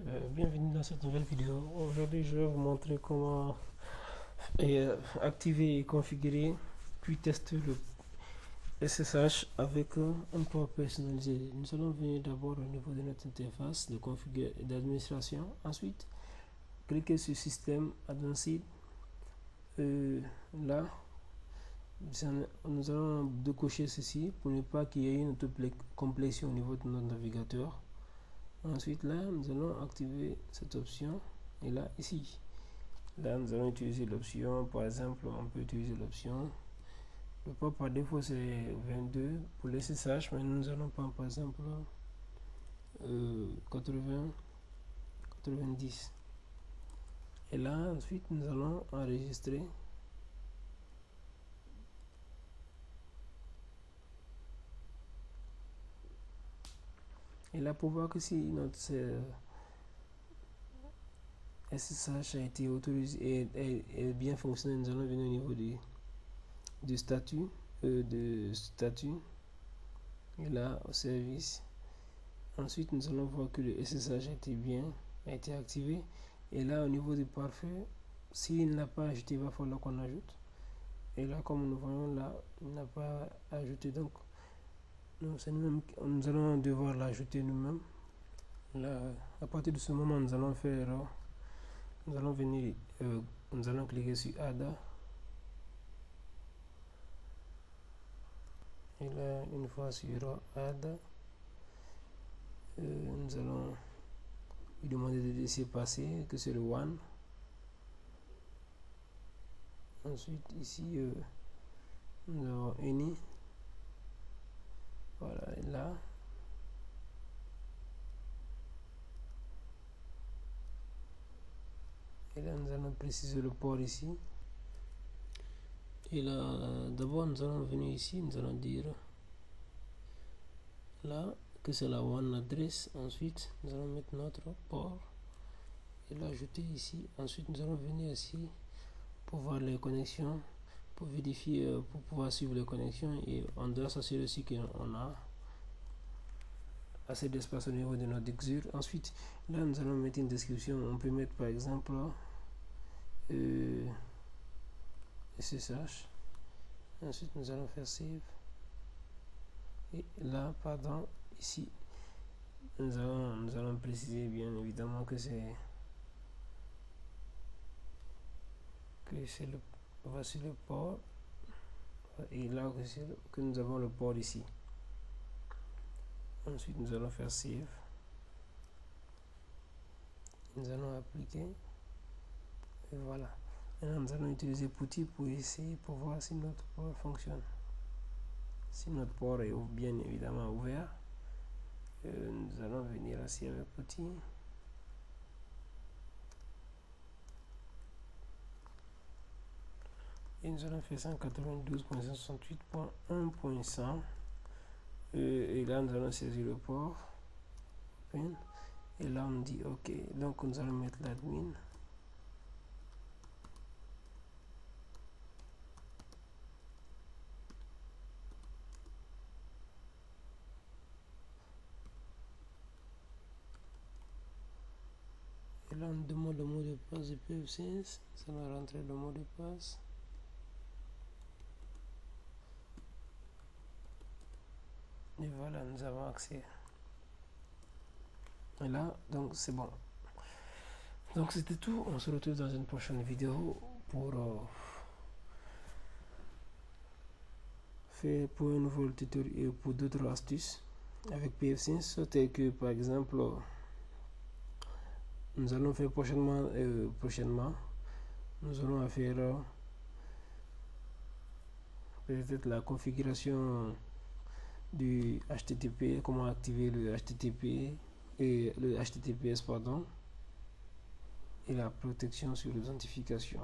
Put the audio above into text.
Bienvenue dans cette nouvelle vidéo. Aujourd'hui, je vais vous montrer comment activer et configurer puis tester le SSH avec un port personnalisé. Nous allons venir d'abord au niveau de notre interface d'administration. Ensuite, cliquez sur Système Advanced. Là, nous allons décocher ceci pour ne pas qu'il y ait une autocomplétion au niveau de notre navigateur. Ensuite, là, nous allons activer cette option. Et là, ici, là, nous allons utiliser l'option. Par exemple, on peut utiliser l'option. Le port par défaut, c'est 22 pour le SSH, mais nous allons prendre par exemple 80, 90. Et là, ensuite, nous allons enregistrer. Et là, pour voir que si notre SSH a été autorisé et bien fonctionné, nous allons venir au niveau du statut, et là, au service. Ensuite, nous allons voir que le SSH a été activé. Et là, au niveau du pare-feu, s'il n'a pas ajouté, il va falloir qu'on ajoute. Et là, comme nous voyons là, il n'a pas ajouté. Donc, nous allons devoir l'ajouter nous-mêmes. Là, à partir de ce moment, nous allons venir, nous allons cliquer sur Add. Et là, une fois sur Add, nous allons lui demander de laisser passer que c'est le one. Ensuite, ici, nous avons Any. Voilà, et là. Et là, nous allons préciser le port ici. Et là, d'abord, nous allons venir ici, nous allons dire là que c'est la one adresse. Ensuite, nous allons mettre notre port et l'ajouter ici. Ensuite, nous allons venir ici pour voir les connexions, pour vérifier, pour pouvoir suivre les connexions. Et on doit s'assurer aussi qu'on a assez d'espace au niveau de notre Exur. Ensuite, là, nous allons mettre une description. On peut mettre par exemple SSH. Ensuite, nous allons faire save. Et là, pardon, ici, nous allons préciser bien évidemment que c'est voici le port. Et là que nous avons le port ici. Ensuite, nous allons faire save. Nous allons appliquer. Et voilà. Maintenant, nous allons utiliser PuTTY pour essayer, pour voir si notre port fonctionne. Si notre port est bien évidemment ouvert, nous allons venir ici avec PuTTY. Et nous allons faire 192.168.1.100. Et là, nous allons saisir le port. Open. Et là, on dit OK. Donc, nous allons mettre l'admin. Et là, on demande le mot de passe de PF6. Nous allons rentrer le mot de passe. Et voilà, nous avons accès. Et là, donc c'est bon. Donc c'était tout. On se retrouve dans une prochaine vidéo pour un nouveau tutoriel pour d'autres astuces avec PF6. Tel que par exemple, nous allons faire prochainement, nous allons faire peut-être la configuration du HTTP, comment activer le HTTP et le HTTPS pardon, et la protection sur l'authentification.